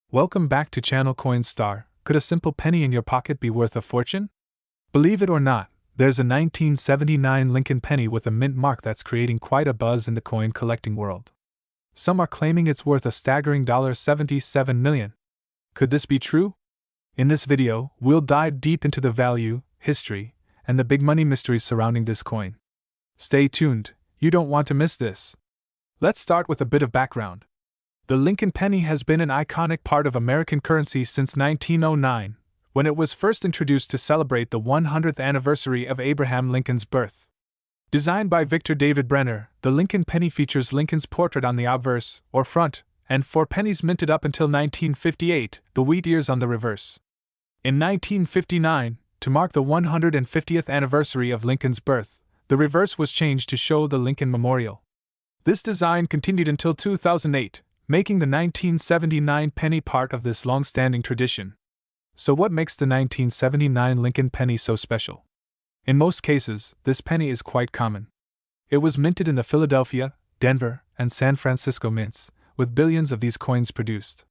Welcome back to Channel Coinstar. Could a simple penny in your pocket be worth a fortune? Believe it or not, there's a 1979 Lincoln penny with a mint mark that's creating quite a buzz in the coin collecting world. Some are claiming it's worth a staggering $77 million. Could this be true? In this video, we'll dive deep into the value, history, and the big money mysteries surrounding this coin. Stay tuned, you don't want to miss this. Let's start with a bit of background. The Lincoln penny has been an iconic part of American currency since 1909, when it was first introduced to celebrate the 100th anniversary of Abraham Lincoln's birth. Designed by Victor David Brenner, the Lincoln penny features Lincoln's portrait on the obverse, or front, and 4 pennies minted up until 1958, the wheat ears on the reverse. In 1959, to mark the 150th anniversary of Lincoln's birth, the reverse was changed to show the Lincoln Memorial. This design continued until 2008, making the 1979 penny part of this long-standing tradition. So what makes the 1979 Lincoln penny so special? In most cases, this penny is quite common. It was minted in the Philadelphia, Denver, and San Francisco mints, with billions of these coins produced.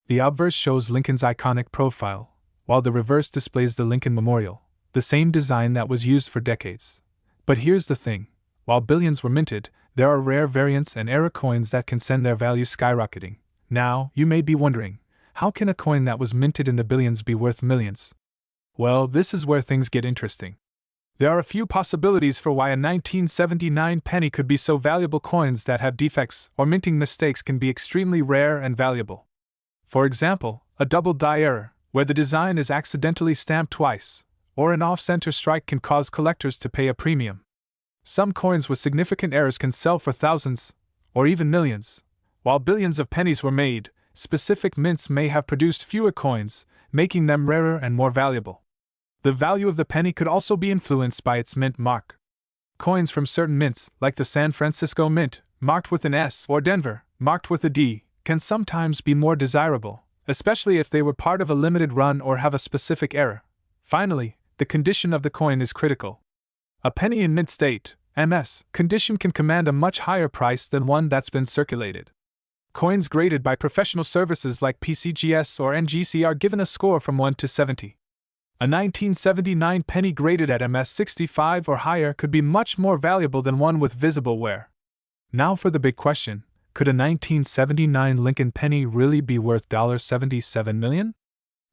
The obverse shows Lincoln's iconic profile, while the reverse displays the Lincoln Memorial, the same design that was used for decades. But here's the thing, while billions were minted, there are rare variants and era coins that can send their value skyrocketing. Now, you may be wondering, how can a coin that was minted in the billions be worth millions? Well, this is where things get interesting. There are a few possibilities for why a 1979 penny could be so valuable. Coins that have defects or minting mistakes can be extremely rare and valuable. For example, a double die error, where the design is accidentally stamped twice, or an off-center strike can cause collectors to pay a premium. Some coins with significant errors can sell for thousands, or even millions. While billions of pennies were made, specific mints may have produced fewer coins, making them rarer and more valuable. The value of the penny could also be influenced by its mint mark. Coins from certain mints, like the San Francisco Mint, marked with an S, or Denver, marked with a D, can sometimes be more desirable, especially if they were part of a limited run or have a specific error. Finally, the condition of the coin is critical. A penny in mint state, MS, condition can command a much higher price than one that's been circulated. Coins graded by professional services like PCGS or NGC are given a score from 1 to 70. A 1979 penny graded at MS 65 or higher could be much more valuable than one with visible wear. Now for the big question, could a 1979 Lincoln penny really be worth $77 million?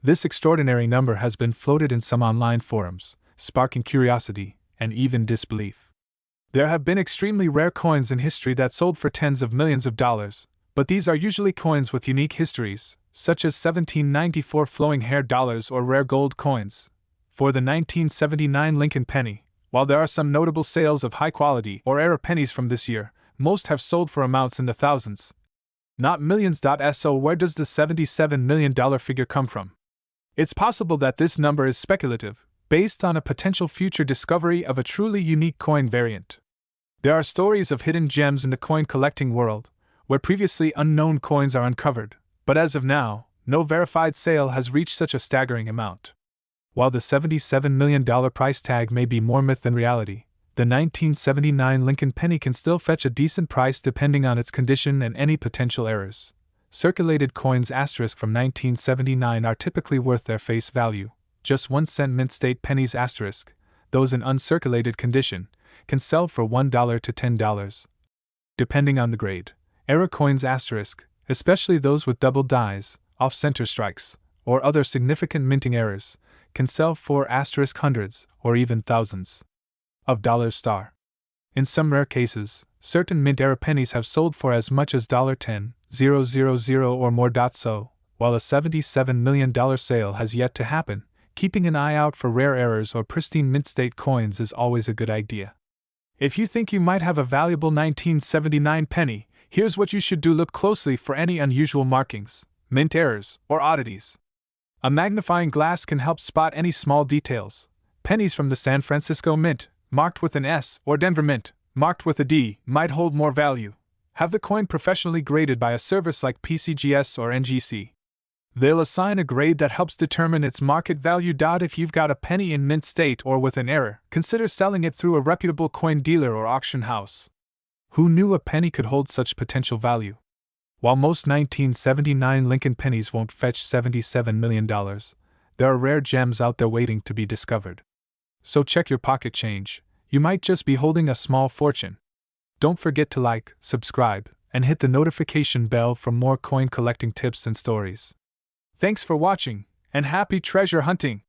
This extraordinary number has been floated in some online forums, sparking curiosity and even disbelief. There have been extremely rare coins in history that sold for tens of millions of dollars, but these are usually coins with unique histories, such as 1794 flowing hair dollars or rare gold coins. For the 1979 Lincoln penny, while there are some notable sales of high-quality or era pennies from this year, most have sold for amounts in the thousands, not millions. So where does the $77 million figure come from? It's possible that this number is speculative, based on a potential future discovery of a truly unique coin variant. There are stories of hidden gems in the coin collecting world, where previously unknown coins are uncovered, but as of now, no verified sale has reached such a staggering amount. While the $77 million price tag may be more myth than reality, the 1979 Lincoln penny can still fetch a decent price depending on its condition and any potential errors. Circulated coins asterisk from 1979 are typically worth their face value. Just 1 cent mint state pennies asterisk, those in uncirculated condition, can sell for $1 to $10. Depending on the grade, error coins asterisk, especially those with double dies, off-center strikes, or other significant minting errors, can sell for asterisk hundreds or even thousands of dollars star. In some rare cases, certain mint era pennies have sold for as much as $10,000 or more. So, while a $77 million sale has yet to happen, keeping an eye out for rare errors or pristine mint state coins is always a good idea. If you think you might have a valuable 1979 penny, here's what you should do: look closely for any unusual markings, mint errors, or oddities. A magnifying glass can help spot any small details. Pennies from the San Francisco Mint, marked with an S, or Denver Mint, marked with a D, might hold more value. Have the coin professionally graded by a service like PCGS or NGC. They'll assign a grade that helps determine its market value. If you've got a penny in mint state or with an error, consider selling it through a reputable coin dealer or auction house. Who knew a penny could hold such potential value? While most 1979 Lincoln pennies won't fetch $77 million, there are rare gems out there waiting to be discovered. So check your pocket change, you might just be holding a small fortune. Don't forget to like, subscribe, and hit the notification bell for more coin collecting tips and stories. Thanks for watching, and happy treasure hunting!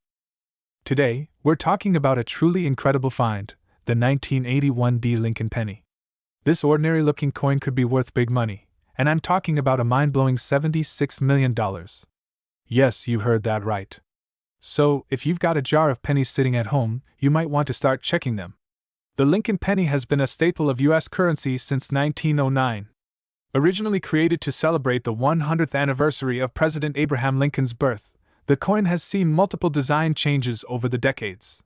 Today, we're talking about a truly incredible find, the 1981 Lincoln penny. This ordinary-looking coin could be worth big money, and I'm talking about a mind-blowing $76 million. Yes, you heard that right. So, if you've got a jar of pennies sitting at home, you might want to start checking them. The Lincoln penny has been a staple of U.S. currency since 1909. Originally created to celebrate the 100th anniversary of President Abraham Lincoln's birth, the coin has seen multiple design changes over the decades.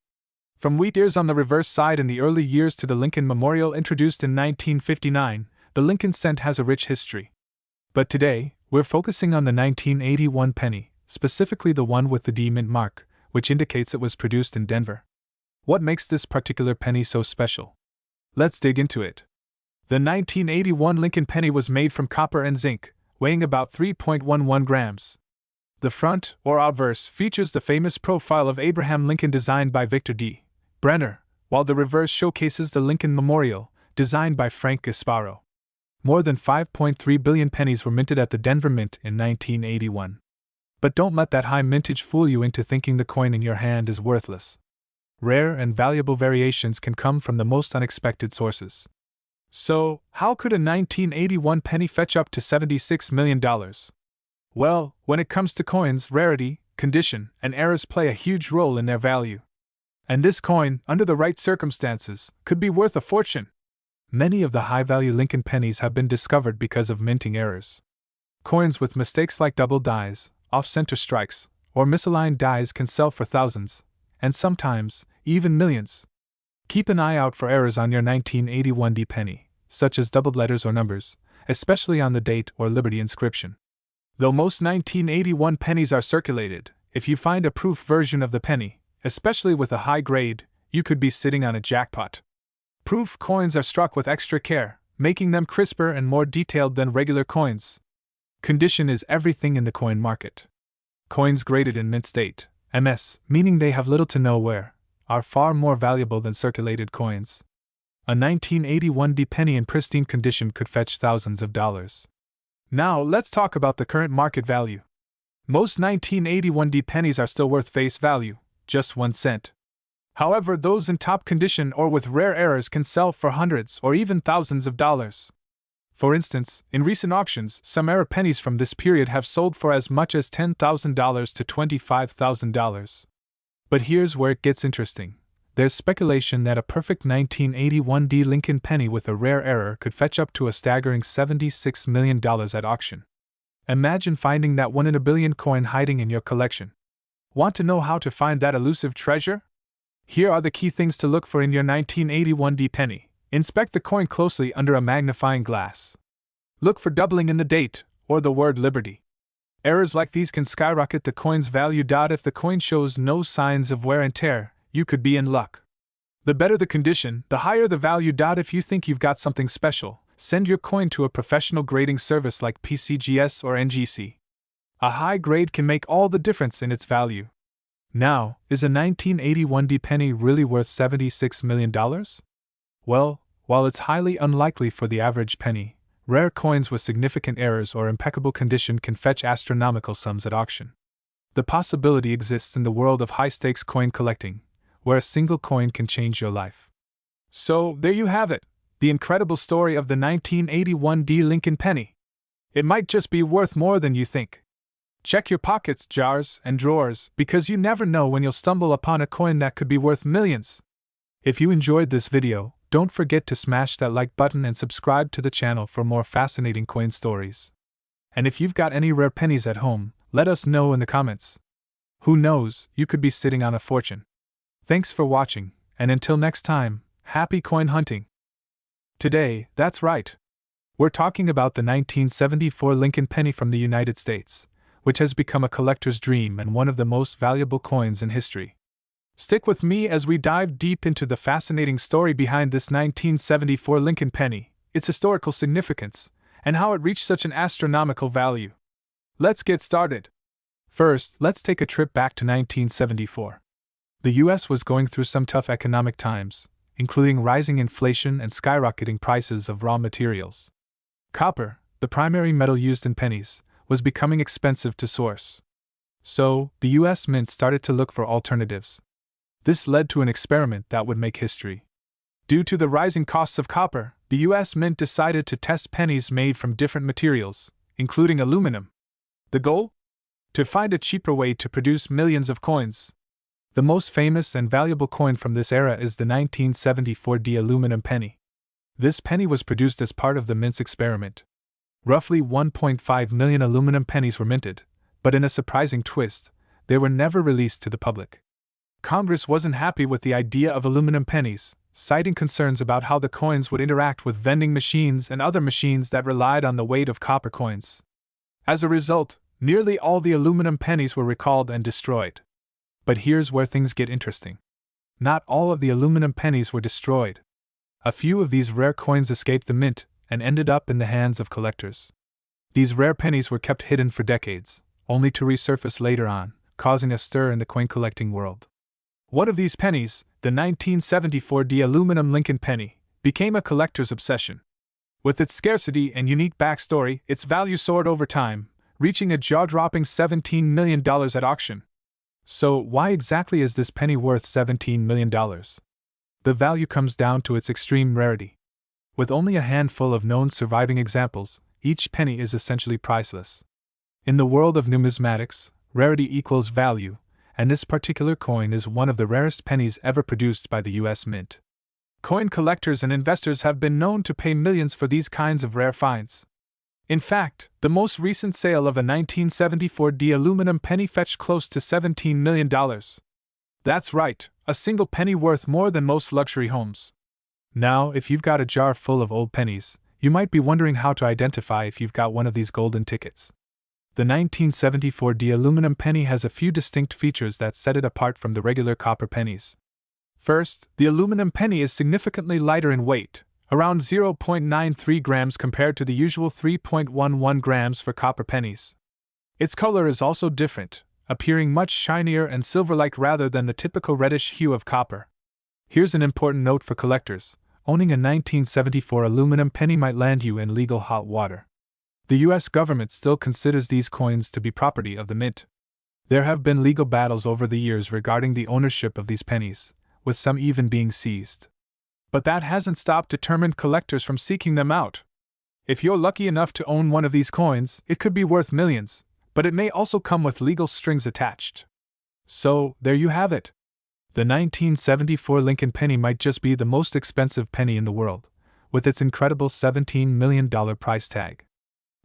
From wheat ears on the reverse side in the early years to the Lincoln Memorial introduced in 1959, the Lincoln cent has a rich history. But today, we're focusing on the 1981 penny, specifically the one with the D mint mark, which indicates it was produced in Denver. What makes this particular penny so special? Let's dig into it. The 1981 Lincoln penny was made from copper and zinc, weighing about 3.11 grams. The front, or obverse, features the famous profile of Abraham Lincoln designed by Victor D. Brenner, while the reverse showcases the Lincoln Memorial, designed by Frank Gasparo. More than 5.3 billion pennies were minted at the Denver Mint in 1981. But don't let that high mintage fool you into thinking the coin in your hand is worthless. Rare and valuable variations can come from the most unexpected sources. So, how could a 1981 penny fetch up to $76 million? Well, when it comes to coins, rarity, condition, and eras play a huge role in their value. And this coin, under the right circumstances, could be worth a fortune. Many of the high-value Lincoln pennies have been discovered because of minting errors. Coins with mistakes like double dies, off-center strikes, or misaligned dies can sell for thousands, and sometimes, even millions. Keep an eye out for errors on your 1981 penny, such as doubled letters or numbers, especially on the date or Liberty inscription. Though most 1981 pennies are circulated, if you find a proof version of the penny, especially with a high grade, you could be sitting on a jackpot. Proof coins are struck with extra care, making them crisper and more detailed than regular coins. Condition is everything in the coin market. Coins graded in mint state, MS, meaning they have little to no wear, are far more valuable than circulated coins. A 1981 penny in pristine condition could fetch thousands of dollars. Now, let's talk about the current market value. Most 1981 pennies are still worth face value, just 1 cent. However, those in top condition or with rare errors can sell for hundreds or even thousands of dollars. For instance, in recent auctions, some error pennies from this period have sold for as much as $10,000 to $25,000. But here's where it gets interesting. There's speculation that a perfect 1981 Lincoln penny with a rare error could fetch up to a staggering $76 million at auction. Imagine finding that 1 in a billion coin hiding in your collection. Want to know how to find that elusive treasure? Here are the key things to look for in your 1981 penny. Inspect the coin closely under a magnifying glass. Look for doubling in the date, or the word Liberty. Errors like these can skyrocket the coin's value. If the coin shows no signs of wear and tear, you could be in luck. The better the condition, the higher the value. If you think you've got something special, send your coin to a professional grading service like PCGS or NGC. A high grade can make all the difference in its value. Now, is a 1981 penny really worth $76 million? Well, while it's highly unlikely for the average penny, rare coins with significant errors or impeccable condition can fetch astronomical sums at auction. The possibility exists in the world of high-stakes coin collecting, where a single coin can change your life. So, there you have it, the incredible story of the 1981 Lincoln penny. It might just be worth more than you think. Check your pockets, jars, and drawers, because you never know when you'll stumble upon a coin that could be worth millions. If you enjoyed this video, don't forget to smash that like button and subscribe to the channel for more fascinating coin stories. And if you've got any rare pennies at home, let us know in the comments. Who knows, you could be sitting on a fortune. Thanks for watching, and until next time, happy coin hunting! Today, that's right. We're talking about the 1974 Lincoln penny from the United States, which has become a collector's dream and one of the most valuable coins in history. Stick with me as we dive deep into the fascinating story behind this 1974 Lincoln penny, its historical significance, and how it reached such an astronomical value. Let's get started. First, let's take a trip back to 1974. The US was going through some tough economic times, including rising inflation and skyrocketing prices of raw materials. Copper, the primary metal used in pennies, was becoming expensive to source. So, the US Mint started to look for alternatives. This led to an experiment that would make history. Due to the rising costs of copper, the US Mint decided to test pennies made from different materials, including aluminum. The goal? To find a cheaper way to produce millions of coins. The most famous and valuable coin from this era is the 1974 aluminum penny. This penny was produced as part of the Mint's experiment. Roughly 1.5 million aluminum pennies were minted, but in a surprising twist, they were never released to the public. Congress wasn't happy with the idea of aluminum pennies, citing concerns about how the coins would interact with vending machines and other machines that relied on the weight of copper coins. As a result, nearly all the aluminum pennies were recalled and destroyed. But here's where things get interesting. Not all of the aluminum pennies were destroyed. A few of these rare coins escaped the mint and ended up in the hands of collectors. These rare pennies were kept hidden for decades, only to resurface later on, causing a stir in the coin collecting world. One of these pennies, the 1974 aluminum Lincoln penny, became a collector's obsession. With its scarcity and unique backstory, its value soared over time, reaching a jaw-dropping $17 million at auction. So, why exactly is this penny worth $17 million? The value comes down to its extreme rarity. With only a handful of known surviving examples, each penny is essentially priceless. In the world of numismatics, rarity equals value, and this particular coin is one of the rarest pennies ever produced by the US Mint. Coin collectors and investors have been known to pay millions for these kinds of rare finds. In fact, the most recent sale of a 1974 aluminum penny fetched close to $17 million. That's right, a single penny worth more than most luxury homes. Now, if you've got a jar full of old pennies, you might be wondering how to identify if you've got one of these golden tickets. The 1974 aluminum penny has a few distinct features that set it apart from the regular copper pennies. First, the aluminum penny is significantly lighter in weight, around 0.93 grams compared to the usual 3.11 grams for copper pennies. Its color is also different, appearing much shinier and silver-like rather than the typical reddish hue of copper. Here's an important note for collectors: owning a 1974 aluminum penny might land you in legal hot water. The US government still considers these coins to be property of the Mint. There have been legal battles over the years regarding the ownership of these pennies, with some even being seized. But that hasn't stopped determined collectors from seeking them out. If you're lucky enough to own one of these coins, it could be worth millions, but it may also come with legal strings attached. So, there you have it. The 1974 Lincoln penny might just be the most expensive penny in the world, with its incredible $17 million price tag.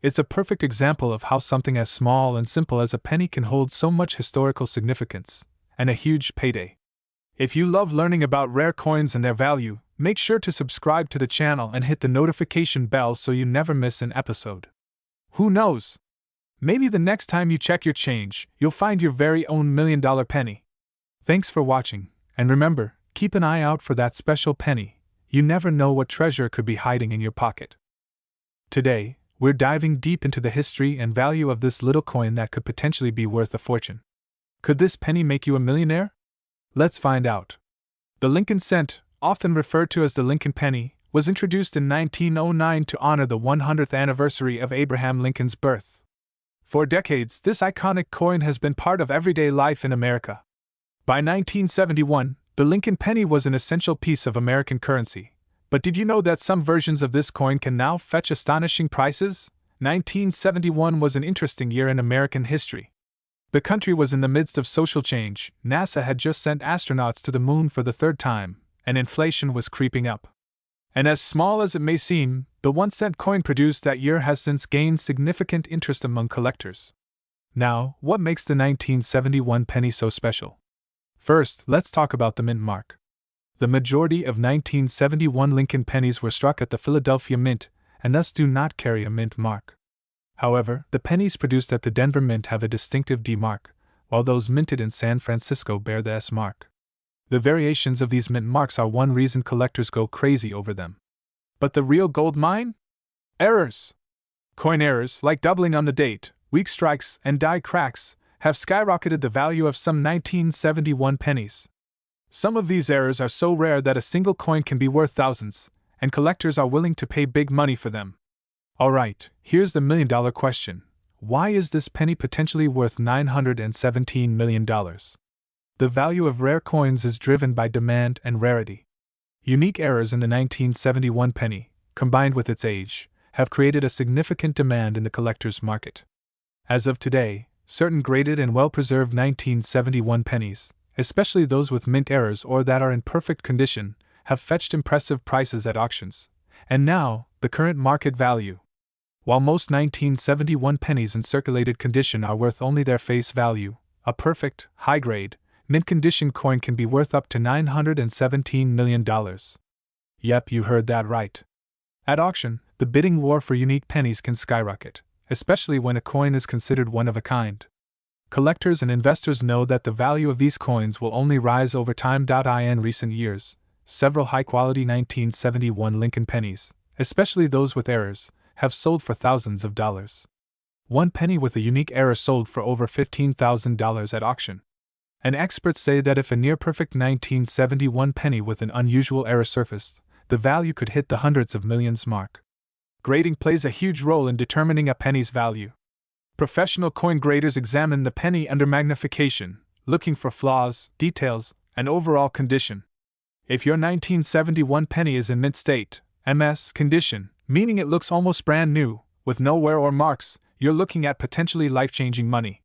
It's a perfect example of how something as small and simple as a penny can hold so much historical significance, and a huge payday. If you love learning about rare coins and their value, make sure to subscribe to the channel and hit the notification bell so you never miss an episode. Who knows? Maybe the next time you check your change, you'll find your very own $1 million penny. Thanks for watching, and remember, keep an eye out for that special penny. You never know what treasure could be hiding in your pocket. Today, we're diving deep into the history and value of this little coin that could potentially be worth a fortune. Could this penny make you a millionaire? Let's find out. The Lincoln cent, often referred to as the Lincoln penny, was introduced in 1909 to honor the 100th anniversary of Abraham Lincoln's birth. For decades, this iconic coin has been part of everyday life in America. By 1971, the Lincoln penny was an essential piece of American currency. But did you know that some versions of this coin can now fetch astonishing prices? 1971 was an interesting year in American history. The country was in the midst of social change, NASA had just sent astronauts to the moon for the third time, and inflation was creeping up. And as small as it may seem, the 1-cent coin produced that year has since gained significant interest among collectors. Now, what makes the 1971 penny so special? First, let's talk about the mint mark. The majority of 1971 Lincoln pennies were struck at the Philadelphia Mint, and thus do not carry a mint mark. However, the pennies produced at the Denver Mint have a distinctive D mark, while those minted in San Francisco bear the S mark. The variations of these mint marks are one reason collectors go crazy over them. But the real gold mine? Errors! Coin errors, like doubling on the date, weak strikes, and die cracks, have skyrocketed the value of some 1971 pennies. Some of these errors are so rare that a single coin can be worth thousands, and collectors are willing to pay big money for them. Alright, here's the million-dollar question. Why is this penny potentially worth $917 million? The value of rare coins is driven by demand and rarity. Unique errors in the 1971 penny, combined with its age, have created a significant demand in the collector's market. As of today, certain graded and well-preserved 1971 pennies, especially those with mint errors or that are in perfect condition, have fetched impressive prices at auctions. And now, the current market value. While most 1971 pennies in circulated condition are worth only their face value, a perfect, high-grade, mint-condition coin can be worth up to $917 million. Yep, you heard that right. At auction, the bidding war for unique pennies can skyrocket, especially when a coin is considered one of a kind. Collectors and investors know that the value of these coins will only rise over time. In recent years, several high-quality 1971 Lincoln pennies, especially those with errors, have sold for thousands of dollars. One penny with a unique error sold for over $15,000 at auction. And experts say that if a near-perfect 1971 penny with an unusual error surfaced, the value could hit the hundreds of millions mark. Grading plays a huge role in determining a penny's value. Professional coin graders examine the penny under magnification, looking for flaws, details, and overall condition. If your 1971 penny is in mint state, MS condition, meaning it looks almost brand new, with no wear or marks, you're looking at potentially life-changing money.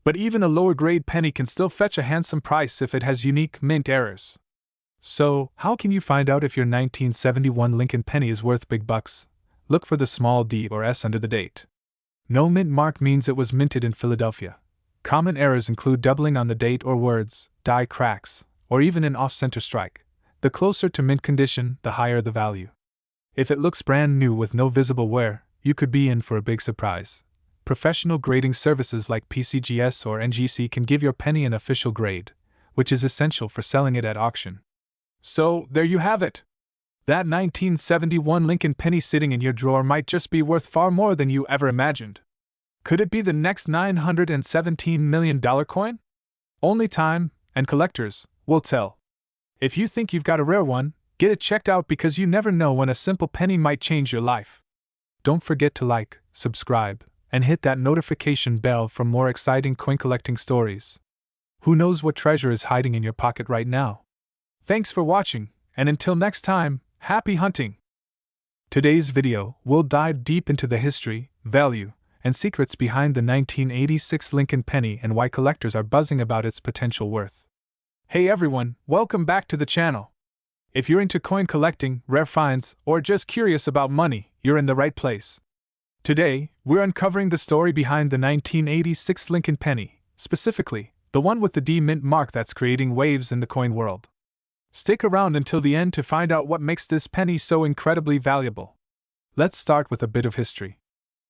But even a lower-grade penny can still fetch a handsome price if it has unique mint errors. So, how can you find out if your 1971 Lincoln penny is worth big bucks? Look for the small d or s under the date. No mint mark means it was minted in Philadelphia. Common errors include doubling on the date or words, die cracks, or even an off-center strike. The closer to mint condition, the higher the value. If it looks brand new with no visible wear, you could be in for a big surprise. Professional grading services like PCGS or NGC can give your penny an official grade, which is essential for selling it at auction. So, there you have it. That 1971 Lincoln penny sitting in your drawer might just be worth far more than you ever imagined. Could it be the next $917 million coin? Only time, and collectors, will tell. If you think you've got a rare one, get it checked out because you never know when a simple penny might change your life. Don't forget to like, subscribe, and hit that notification bell for more exciting coin collecting stories. Who knows what treasure is hiding in your pocket right now? Thanks for watching, and until next time, happy hunting! Today's video, we'll dive deep into the history, value, and secrets behind the 1986 Lincoln penny and why collectors are buzzing about its potential worth. Hey everyone, welcome back to the channel. If you're into coin collecting, rare finds, or just curious about money, you're in the right place. Today, we're uncovering the story behind the 1986 Lincoln penny, specifically, the one with the D mint mark that's creating waves in the coin world. Stick around until the end to find out what makes this penny so incredibly valuable. Let's start with a bit of history.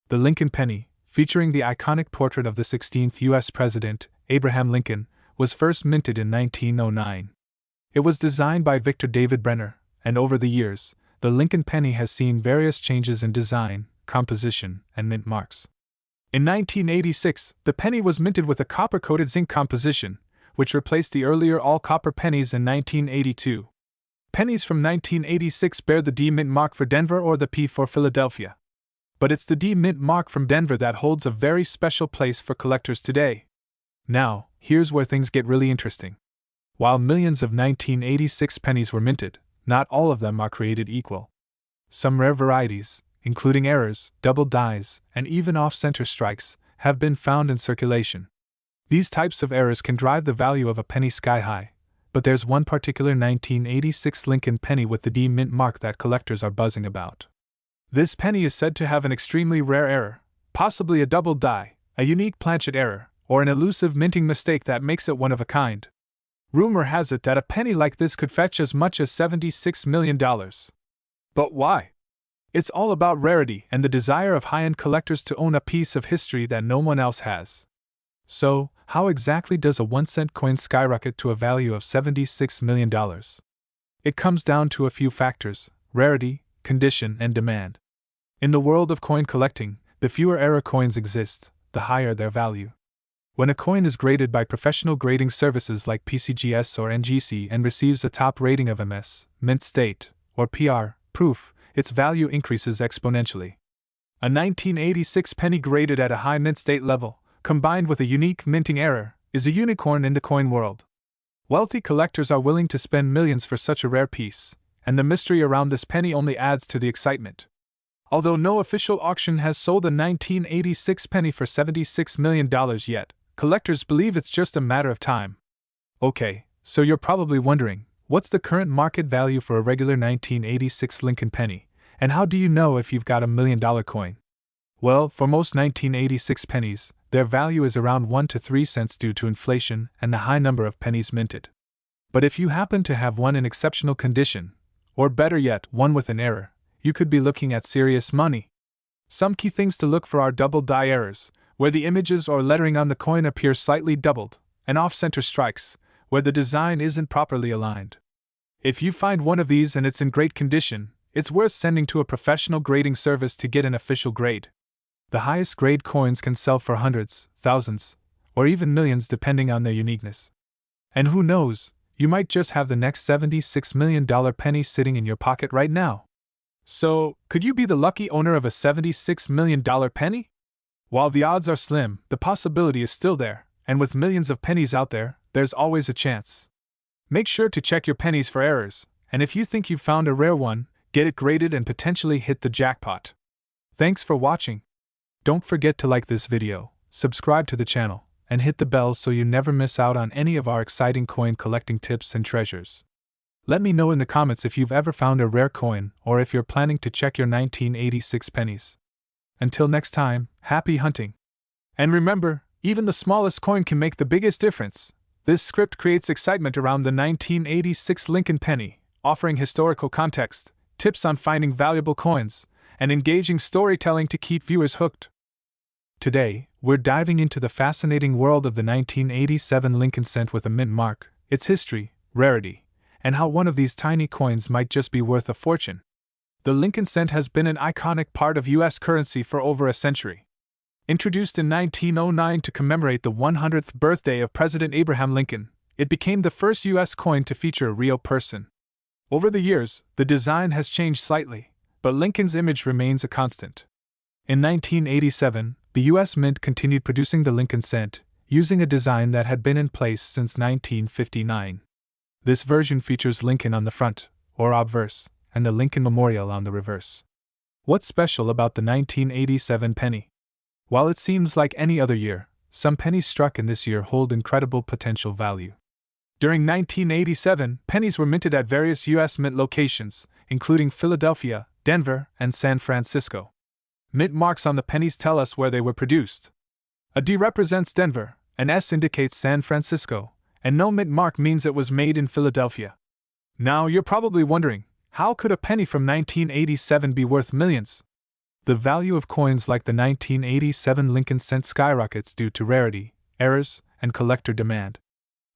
The Lincoln penny, featuring the iconic portrait of the 16th U.S. President, Abraham Lincoln, was first minted in 1909. It was designed by Victor David Brenner, and over the years, the Lincoln penny has seen various changes in design, composition, and mint marks. In 1986, the penny was minted with a copper-coated zinc composition, which replaced the earlier all-copper pennies in 1982. Pennies from 1986 bear the D mint mark for Denver or the P for Philadelphia. But it's the D mint mark from Denver that holds a very special place for collectors today. Now, here's where things get really interesting. While millions of 1986 pennies were minted, not all of them are created equal. Some rare varieties, including errors, double dies, and even off-center strikes, have been found in circulation. These types of errors can drive the value of a penny sky high, but there's one particular 1986 Lincoln penny with the D mint mark that collectors are buzzing about. This penny is said to have an extremely rare error, possibly a double die, a unique planchet error, or an elusive minting mistake that makes it one of a kind. Rumor has it that a penny like this could fetch as much as $76 million. But why? It's all about rarity and the desire of high-end collectors to own a piece of history that no one else has. So, how exactly does a 1-cent coin skyrocket to a value of $76 million? It comes down to a few factors: rarity, condition, and demand. In the world of coin collecting, the fewer error coins exist, the higher their value. When a coin is graded by professional grading services like PCGS or NGC and receives a top rating of MS, mint state, or PR, proof, its value increases exponentially. A 1986 penny graded at a high mint state level, combined with a unique minting error, is a unicorn in the coin world. Wealthy collectors are willing to spend millions for such a rare piece, and the mystery around this penny only adds to the excitement. Although no official auction has sold a 1986 penny for $76 million yet, collectors believe it's just a matter of time. Okay, so you're probably wondering, what's the current market value for a regular 1986 Lincoln penny, and how do you know if you've got a $1 million coin? Well, for most 1986 pennies, their value is around 1 to 3 cents due to inflation and the high number of pennies minted. But if you happen to have one in exceptional condition, or better yet, one with an error, you could be looking at serious money. Some key things to look for are double die errors, where the images or lettering on the coin appear slightly doubled, and off-center strikes, where the design isn't properly aligned. If you find one of these and it's in great condition, it's worth sending to a professional grading service to get an official grade. The highest grade coins can sell for hundreds, thousands, or even millions depending on their uniqueness. And who knows, you might just have the next $76 million penny sitting in your pocket right now. So, could you be the lucky owner of a $76 million penny? While the odds are slim, the possibility is still there, and with millions of pennies out there, there's always a chance. Make sure to check your pennies for errors, and if you think you've found a rare one, get it graded and potentially hit the jackpot. Thanks for watching. Don't forget to like this video, subscribe to the channel, and hit the bell so you never miss out on any of our exciting coin collecting tips and treasures. Let me know in the comments if you've ever found a rare coin or if you're planning to check your 1986 pennies. Until next time, happy hunting! And remember, even the smallest coin can make the biggest difference. This script creates excitement around the 1986 Lincoln penny, offering historical context, tips on finding valuable coins, and engaging storytelling to keep viewers hooked. Today, we're diving into the fascinating world of the 1987 Lincoln cent with a mint mark, its history, rarity, and how one of these tiny coins might just be worth a fortune. The Lincoln cent has been an iconic part of U.S. currency for over a century. Introduced in 1909 to commemorate the 100th birthday of President Abraham Lincoln, it became the first U.S. coin to feature a real person. Over the years, the design has changed slightly, but Lincoln's image remains a constant. In 1987, the U.S. Mint continued producing the Lincoln cent, using a design that had been in place since 1959. This version features Lincoln on the front, or obverse, and the Lincoln Memorial on the reverse. What's special about the 1987 penny? While it seems like any other year, some pennies struck in this year hold incredible potential value. During 1987, pennies were minted at various U.S. mint locations, including Philadelphia, Denver, and San Francisco. Mint marks on the pennies tell us where they were produced. A D represents Denver, an S indicates San Francisco, and no mint mark means it was made in Philadelphia. Now you're probably wondering, how could a penny from 1987 be worth millions? The value of coins like the 1987 Lincoln cent skyrockets due to rarity, errors, and collector demand.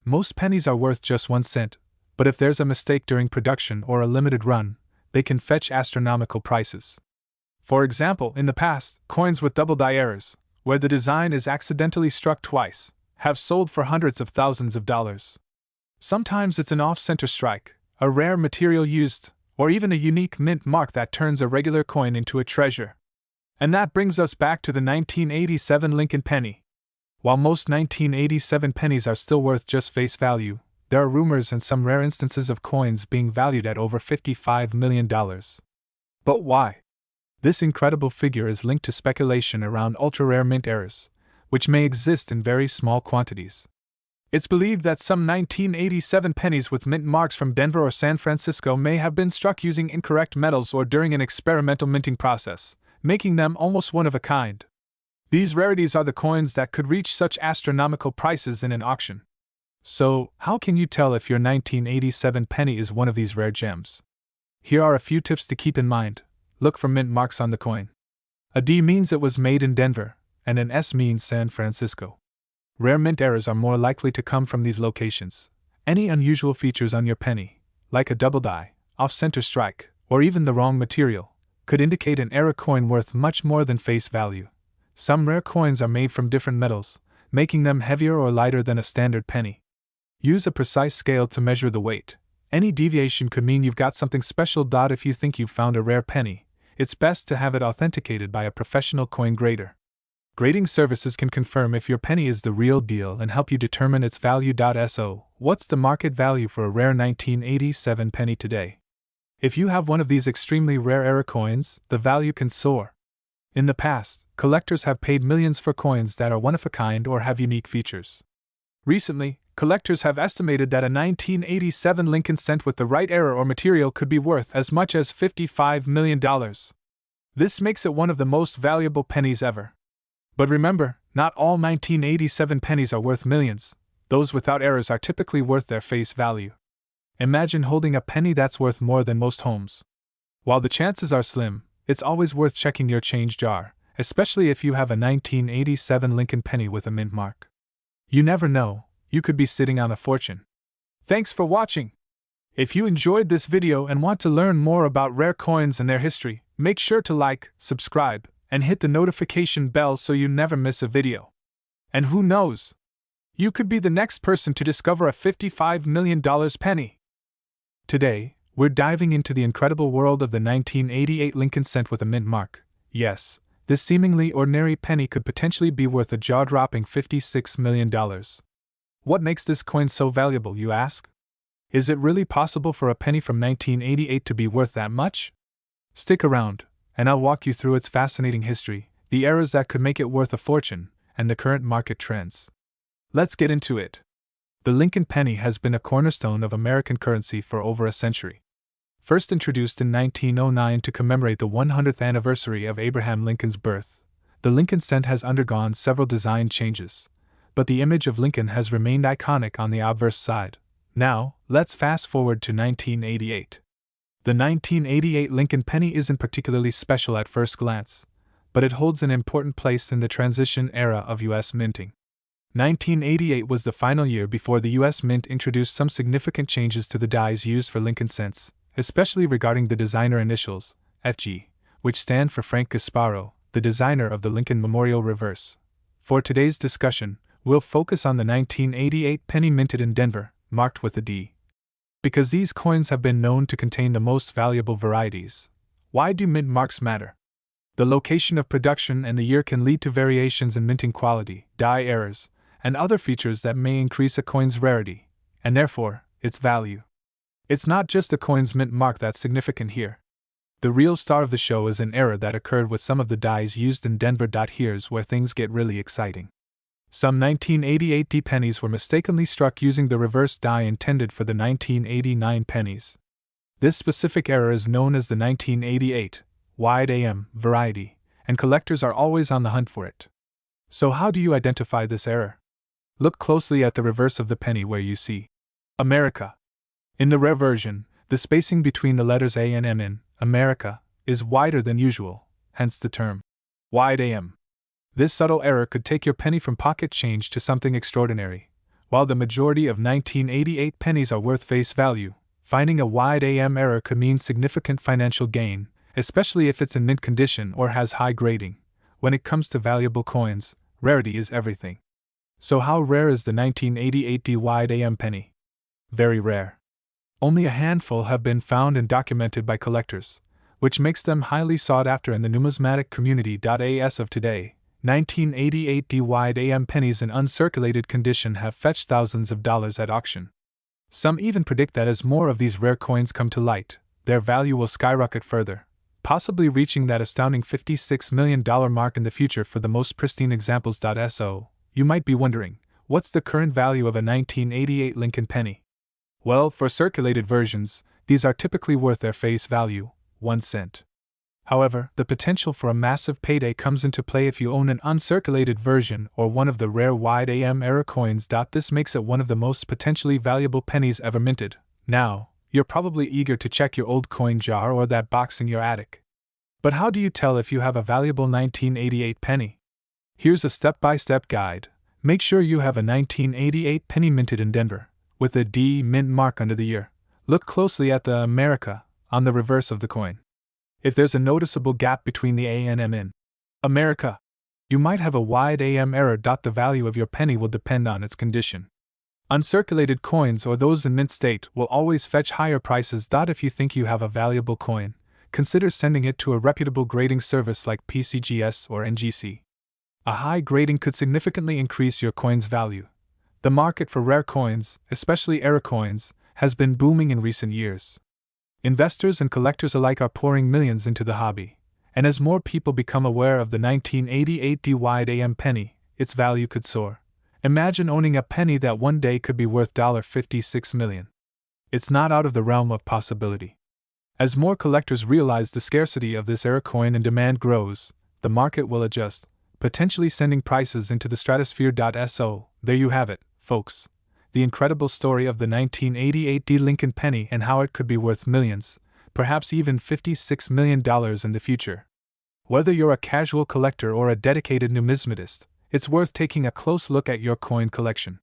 Most pennies are worth just 1 cent, but if there's a mistake during production or a limited run, they can fetch astronomical prices. For example, in the past, coins with double die errors, where the design is accidentally struck twice, have sold for hundreds of thousands of dollars. Sometimes it's an off-center strike, a rare material used, or even a unique mint mark that turns a regular coin into a treasure. And that brings us back to the 1987 Lincoln penny. While most 1987 pennies are still worth just face value, there are rumors and some rare instances of coins being valued at over $55 million. But why? This incredible figure is linked to speculation around ultra-rare mint errors, which may exist in very small quantities. It's believed that some 1987 pennies with mint marks from Denver or San Francisco may have been struck using incorrect metals or during an experimental minting process, making them almost one of a kind. These rarities are the coins that could reach such astronomical prices in an auction. So, how can you tell if your 1987 penny is one of these rare gems? Here are a few tips to keep in mind. Look for mint marks on the coin. A D means it was made in Denver, and an S means San Francisco. Rare mint errors are more likely to come from these locations. Any unusual features on your penny, like a double die, off-center strike, or even the wrong material, could indicate an era coin worth much more than face value. Some rare coins are made from different metals, making them heavier or lighter than a standard penny. Use a precise scale to measure the weight. Any deviation could mean you've got something special. If you think you've found a rare penny, it's best to have it authenticated by a professional coin grader. Grading services can confirm if your penny is the real deal and help you determine its value. So, what's the market value for a rare 1987 penny today? If you have one of these extremely rare era coins, the value can soar. In the past, collectors have paid millions for coins that are one of a kind or have unique features. Recently, collectors have estimated that a 1987 Lincoln cent with the right era or material could be worth as much as $55 million. This makes it one of the most valuable pennies ever. But remember, not all 1987 pennies are worth millions. Those without errors are typically worth their face value. Imagine holding a penny that's worth more than most homes. While the chances are slim, it's always worth checking your change jar, especially if you have a 1987 Lincoln penny with a mint mark. You never know, you could be sitting on a fortune. Thanks for watching. If you enjoyed this video and want to learn more about rare coins and their history, make sure to like, subscribe, and hit the notification bell so you never miss a video. And who knows? You could be the next person to discover a $55 million penny. Today, we're diving into the incredible world of the 1988 Lincoln cent with a mint mark. Yes, this seemingly ordinary penny could potentially be worth a jaw-dropping $56 million. What makes this coin so valuable, you ask? Is it really possible for a penny from 1988 to be worth that much? Stick around, and I'll walk you through its fascinating history, the eras that could make it worth a fortune, and the current market trends. Let's get into it. The Lincoln penny has been a cornerstone of American currency for over a century. First introduced in 1909 to commemorate the 100th anniversary of Abraham Lincoln's birth, the Lincoln cent has undergone several design changes, but the image of Lincoln has remained iconic on the obverse side. Now, let's fast forward to 1988. The 1988 Lincoln penny isn't particularly special at first glance, but it holds an important place in the transition era of U.S. minting. 1988 was the final year before the U.S. Mint introduced some significant changes to the dies used for Lincoln cents, especially regarding the designer initials, FG, which stand for Frank Gasparo, the designer of the Lincoln Memorial Reverse. For today's discussion, we'll focus on the 1988 penny minted in Denver, marked with a D. Because these coins have been known to contain the most valuable varieties. Why do mint marks matter? The location of production and the year can lead to variations in minting quality, die errors, and other features that may increase a coin's rarity, and therefore, its value. It's not just the coin's mint mark that's significant here. The real star of the show is an error that occurred with some of the dies used in Denver. Here's where things get really exciting. Some 1988 D pennies were mistakenly struck using the reverse die intended for the 1989 pennies. This specific error is known as the 1988 wide AM variety, and collectors are always on the hunt for it. So how do you identify this error? Look closely at the reverse of the penny where you see America. In the rare version, the spacing between the letters A and M in America is wider than usual, hence the term wide AM. This subtle error could take your penny from pocket change to something extraordinary. While the majority of 1988 pennies are worth face value, finding a wide AM error could mean significant financial gain, especially if it's in mint condition or has high grading. When it comes to valuable coins, rarity is everything. So how rare is the 1988 D wide AM penny? Very rare. Only a handful have been found and documented by collectors, which makes them highly sought after in the numismatic community. As of today, 1988 D wide AM pennies in uncirculated condition have fetched thousands of dollars at auction. Some even predict that as more of these rare coins come to light, their value will skyrocket further, possibly reaching that astounding $56 million mark in the future for the most pristine examples. So, you might be wondering, what's the current value of a 1988 Lincoln penny? Well, for circulated versions, these are typically worth their face value, 1 cent. However, the potential for a massive payday comes into play if you own an uncirculated version or one of the rare wide AM era coins. This makes it one of the most potentially valuable pennies ever minted. Now, you're probably eager to check your old coin jar or that box in your attic. But how do you tell if you have a valuable 1988 penny? Here's a step-by-step guide. Make sure you have a 1988 penny minted in Denver, with a D mint mark under the year. Look closely at the America on the reverse of the coin. If there's a noticeable gap between the A and M in America, you might have a wide AM error. The value of your penny will depend on its condition. Uncirculated coins or those in mint state will always fetch higher prices. If you think you have a valuable coin, consider sending it to a reputable grading service like PCGS or NGC. A high grading could significantly increase your coin's value. The market for rare coins, especially error coins, has been booming in recent years. Investors and collectors alike are pouring millions into the hobby, and as more people become aware of the 1988 D-wide AM penny, its value could soar. Imagine owning a penny that one day could be worth $56 million. It's not out of the realm of possibility. As more collectors realize the scarcity of this error coin and demand grows, the market will adjust, potentially sending prices into the stratosphere. So, there you have it, folks. The incredible story of the 1988 D Lincoln penny and how it could be worth millions, perhaps even $56 million in the future. Whether you're a casual collector or a dedicated numismatist, it's worth taking a close look at your coin collection.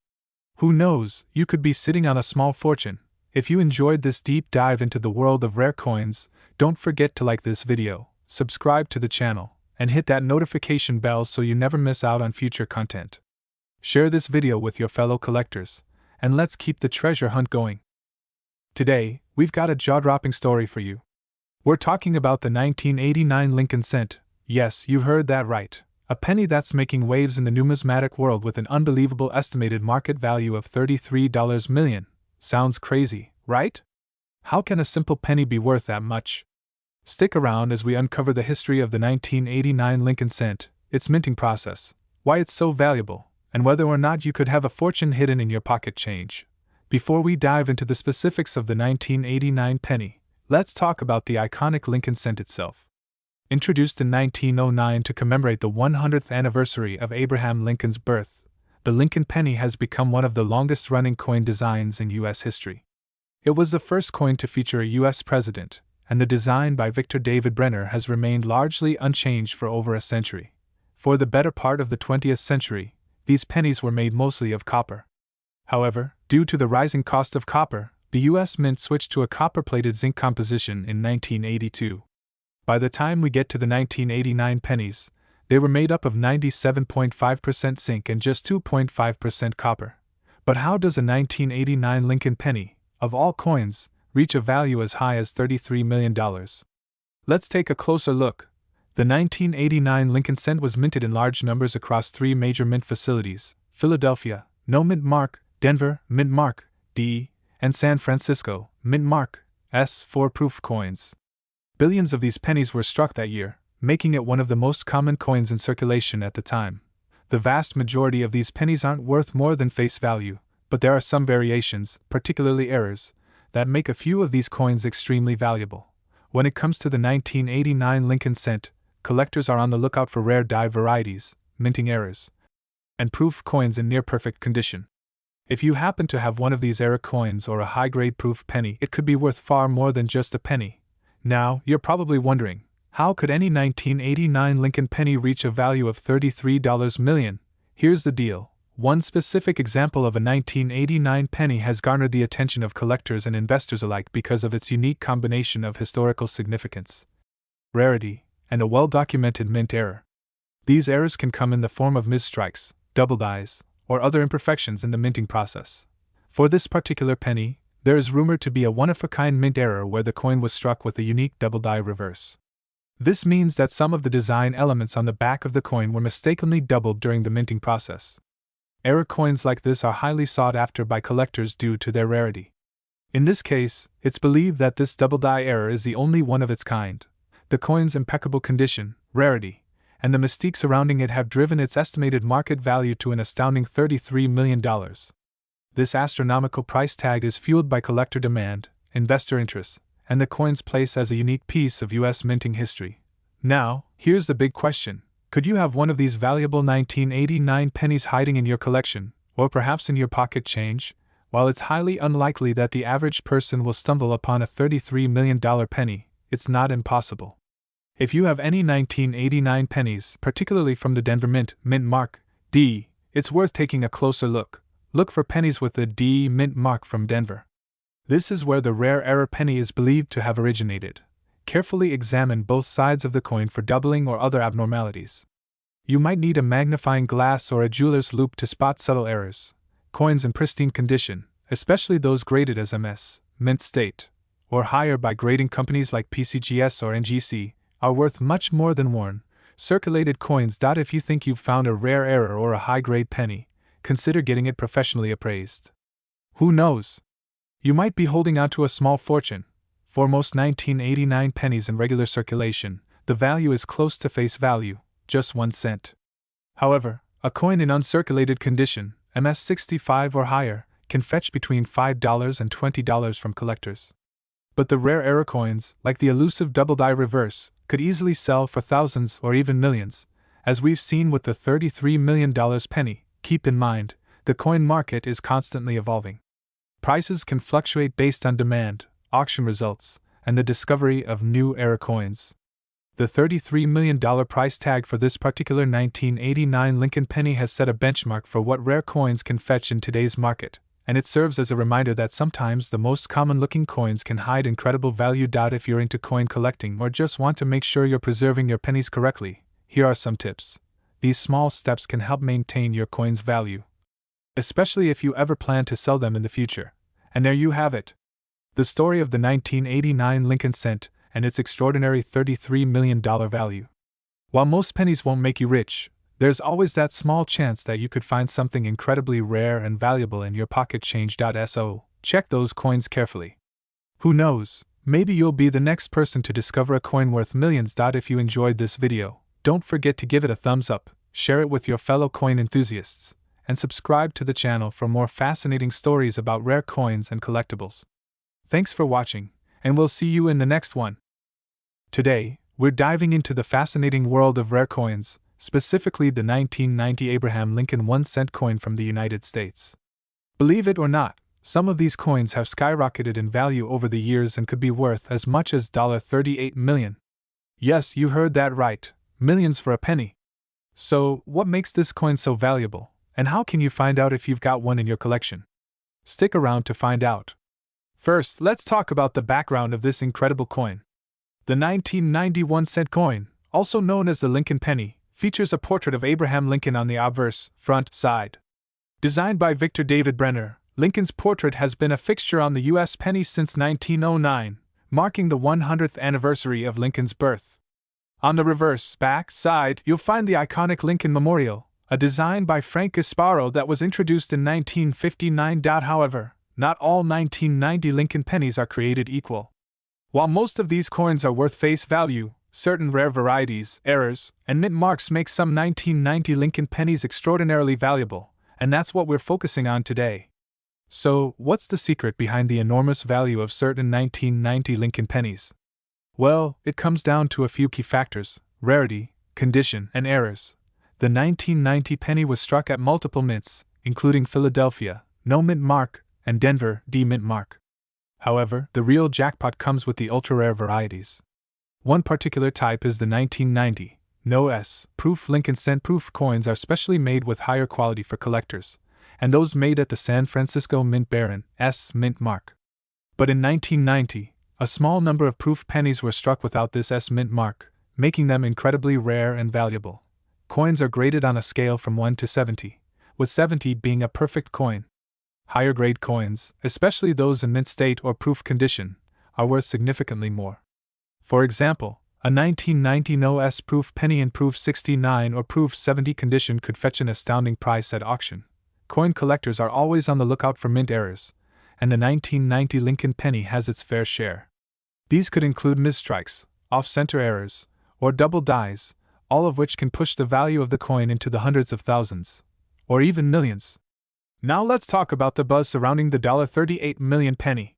Who knows, you could be sitting on a small fortune. If you enjoyed this deep dive into the world of rare coins, don't forget to like this video, subscribe to the channel, and hit that notification bell so you never miss out on future content. Share this video with your fellow collectors, and let's keep the treasure hunt going. Today, we've got a jaw-dropping story for you. We're talking about the 1989 Lincoln cent. Yes, you heard that right. A penny that's making waves in the numismatic world with an unbelievable estimated market value of $33 million. Sounds crazy, right? How can a simple penny be worth that much? Stick around as we uncover the history of the 1989 Lincoln cent, its minting process, why it's so valuable, and whether or not you could have a fortune hidden in your pocket change. Before we dive into the specifics of the 1989 penny, let's talk about the iconic Lincoln cent itself. Introduced in 1909 to commemorate the 100th anniversary of Abraham Lincoln's birth, the Lincoln penny has become one of the longest-running coin designs in U.S. history. It was the first coin to feature a U.S. president, and the design by Victor David Brenner has remained largely unchanged for over a century. For the better part of the 20th century, these pennies were made mostly of copper. However, due to the rising cost of copper, the U.S. Mint switched to a copper-plated zinc composition in 1982. By the time we get to the 1989 pennies, they were made up of 97.5% zinc and just 2.5% copper. But how does a 1989 Lincoln penny, of all coins, reach a value as high as $33 million? Let's take a closer look. The 1989 Lincoln cent was minted in large numbers across three major mint facilities: Philadelphia, No Mint Mark; Denver, Mint Mark D; and San Francisco, Mint Mark S for proof coins. Billions of these pennies were struck that year, making it one of the most common coins in circulation at the time. The vast majority of these pennies aren't worth more than face value, but there are some variations, particularly errors, that make a few of these coins extremely valuable. When it comes to the 1989 Lincoln cent, collectors are on the lookout for rare die varieties, minting errors, and proof coins in near-perfect condition. If you happen to have one of these error coins or a high-grade proof penny, it could be worth far more than just a penny. Now, you're probably wondering, how could any 1989 Lincoln penny reach a value of $33 million? Here's the deal. One specific example of a 1989 penny has garnered the attention of collectors and investors alike because of its unique combination of historical significance, rarity, and a well-documented mint error. These errors can come in the form of misstrikes, double dies, or other imperfections in the minting process. For this particular penny, there is rumored to be a one-of-a-kind mint error where the coin was struck with a unique double die reverse. This means that some of the design elements on the back of the coin were mistakenly doubled during the minting process. Error coins like this are highly sought after by collectors due to their rarity. In this case, it's believed that this double die error is the only one of its kind. The coin's impeccable condition, rarity, and the mystique surrounding it have driven its estimated market value to an astounding $33 million. This astronomical price tag is fueled by collector demand, investor interest, and the coin's place as a unique piece of U.S. minting history. Now, here's the big question. Could you have one of these valuable 1989 pennies hiding in your collection, or perhaps in your pocket change? While it's highly unlikely that the average person will stumble upon a $33 million penny, it's not impossible. If you have any 1989 pennies, particularly from the Denver Mint, Mint Mark D, it's worth taking a closer look. Look for pennies with the D Mint mark from Denver. This is where the rare error penny is believed to have originated. carefully examine both sides of the coin for doubling or other abnormalities. You might need a magnifying glass or a jeweler's loupe to spot subtle errors. Coins in pristine condition, especially those graded as MS, mint state, or higher by grading companies like PCGS or NGC, are worth much more than worn, circulated coins. If you think you've found a rare error or a high-grade penny, consider getting it professionally appraised. Who knows? You might be holding out to a small fortune. For most 1989 pennies in regular circulation, the value is close to face value, just 1 cent. However, a coin in uncirculated condition, MS 65 or higher, can fetch between $5 and $20 from collectors. But the rare error coins, like the elusive double-die reverse, could easily sell for thousands or even millions, as we've seen with the $33 million penny. Keep in mind, the coin market is constantly evolving. Prices can fluctuate based on demand, auction results, and the discovery of new era coins. The $33 million price tag for this particular 1989 Lincoln penny has set a benchmark for what rare coins can fetch in today's market, and it serves as a reminder that sometimes the most common-looking coins can hide incredible value. If you're into coin collecting or just want to make sure you're preserving your pennies correctly, here are some tips. These small steps can help maintain your coin's value, especially if you ever plan to sell them in the future. And there you have it. The story of the 1989 Lincoln cent and its extraordinary $33 million value. While most pennies won't make you rich, there's always that small chance that you could find something incredibly rare and valuable in your pocket change. So, check those coins carefully. Who knows, maybe you'll be the next person to discover a coin worth millions. If you enjoyed this video, don't forget to give it a thumbs up, share it with your fellow coin enthusiasts, and subscribe to the channel for more fascinating stories about rare coins and collectibles. Thanks for watching, and we'll see you in the next one. Today, we're diving into the fascinating world of rare coins, specifically the 1990 Abraham Lincoln 1-cent coin from the United States. Believe it or not, some of these coins have skyrocketed in value over the years and could be worth as much as $38 million. Yes, you heard that right, millions for a penny. So, what makes this coin so valuable, and how can you find out if you've got one in your collection? Stick around to find out. First, let's talk about the background of this incredible coin. The 1991 cent coin, also known as the Lincoln penny, features a portrait of Abraham Lincoln on the obverse front side. Designed by Victor David Brenner, Lincoln's portrait has been a fixture on the U.S. penny since 1909, marking the 100th anniversary of Lincoln's birth. On the reverse back side, you'll find the iconic Lincoln Memorial, a design by Frank Gasparo that was introduced in 1959. However, not all 1990 Lincoln pennies are created equal. While most of these coins are worth face value, certain rare varieties, errors, and mint marks make some 1990 Lincoln pennies extraordinarily valuable, and that's what we're focusing on today. So, what's the secret behind the enormous value of certain 1990 Lincoln pennies? Well, it comes down to a few key factors: rarity, condition, and errors. The 1990 penny was struck at multiple mints, including Philadelphia, no mint mark, and Denver, D mint mark. However, the real jackpot comes with the ultra-rare varieties. One particular type is the 1990, no S, proof Lincoln cent. Proof coins are specially made with higher quality for collectors, and those made at the San Francisco Mint bear an S mint mark. But in 1990, a small number of proof pennies were struck without this S mint mark, making them incredibly rare and valuable. Coins are graded on a scale from 1 to 70, with 70 being a perfect coin. Higher grade coins, especially those in mint state or proof condition, are worth significantly more. For example, a 1990 no S proof penny in proof 69 or proof 70 condition could fetch an astounding price at auction. Coin collectors are always on the lookout for mint errors, and the 1990 Lincoln penny has its fair share. These could include misstrikes, off-center errors, or double dies, all of which can push the value of the coin into the hundreds of thousands, or even millions. Now let's talk about the buzz surrounding the $38 million penny.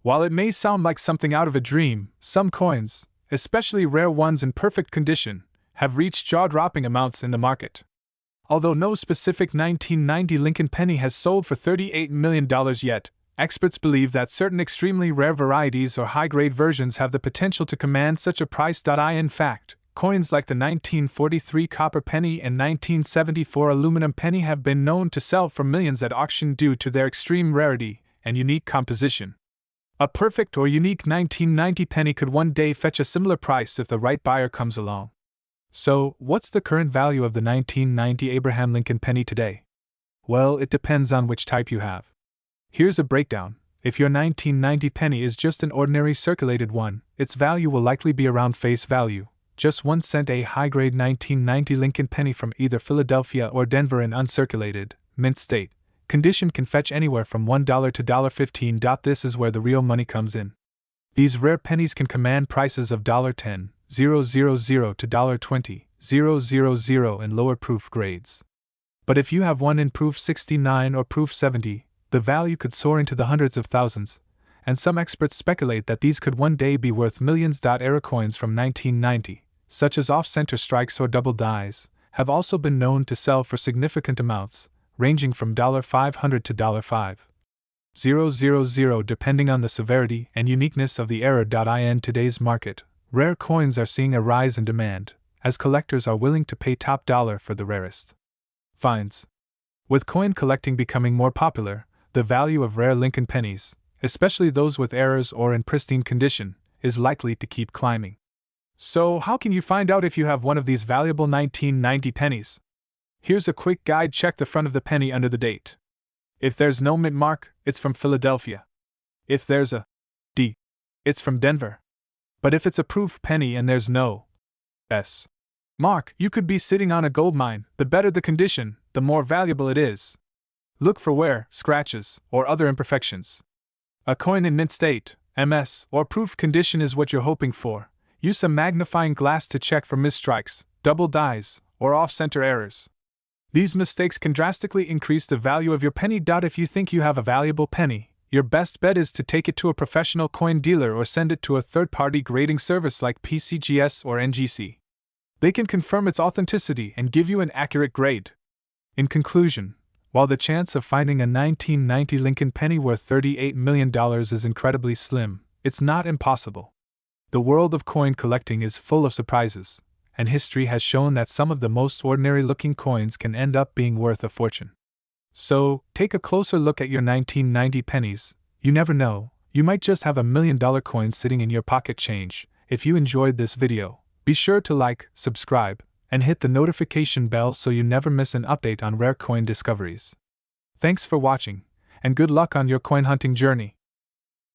While it may sound like something out of a dream, some coins, especially rare ones in perfect condition, have reached jaw-dropping amounts in the market. Although no specific 1990 Lincoln penny has sold for $38 million yet, experts believe that certain extremely rare varieties or high-grade versions have the potential to command such a price. In fact, coins like the 1943 copper penny and 1974 aluminum penny have been known to sell for millions at auction due to their extreme rarity and unique composition. A perfect or unique 1990 penny could one day fetch a similar price if the right buyer comes along. So, what's the current value of the 1990 Abraham Lincoln penny today? Well, it depends on which type you have. Here's a breakdown. If your 1990 penny is just an ordinary circulated one, its value will likely be around face value, just 1 cent. A high-grade 1990 Lincoln penny from either Philadelphia or Denver in uncirculated, mint state condition can fetch anywhere from $1 to $15. This is where the real money comes in. These rare pennies can command prices of $10, $000 to $20, $000 in lower proof grades. But if you have one in proof 69 or proof 70, the value could soar into the hundreds of thousands, and some experts speculate that these could one day be worth millions. Error coins from 1990, such as off-center strikes or double dies, have also been known to sell for significant amounts, ranging from $500 to $5,000 depending on the severity and uniqueness of the error. In today's market, rare coins are seeing a rise in demand, as collectors are willing to pay top dollar for the rarest finds. With coin collecting becoming more popular, the value of rare Lincoln pennies, especially those with errors or in pristine condition, is likely to keep climbing. So, how can you find out if you have one of these valuable 1990 pennies? Here's a quick guide. Check the front of the penny under the date. If there's no mint mark, it's from Philadelphia. If there's a D, it's from Denver. But if it's a proof penny and there's no S mark, you could be sitting on a gold mine. The better the condition, the more valuable it is. Look for wear, scratches, or other imperfections. A coin in mint state, MS, or proof condition is what you're hoping for. Use a magnifying glass to check for misstrikes, double dies, or off-center errors. These mistakes can drastically increase the value of your penny. If you think you have a valuable penny, your best bet is to take it to a professional coin dealer or send it to a third-party grading service like PCGS or NGC. They can confirm its authenticity and give you an accurate grade. In conclusion, while the chance of finding a 1990 Lincoln penny worth $38 million is incredibly slim, it's not impossible. The world of coin collecting is full of surprises, and history has shown that some of the most ordinary-looking coins can end up being worth a fortune. So, take a closer look at your 1990 pennies. You never know, you might just have $1 million coin sitting in your pocket change. If you enjoyed this video, be sure to like, subscribe, and hit the notification bell so you never miss an update on rare coin discoveries. Thanks for watching, and good luck on your coin hunting journey.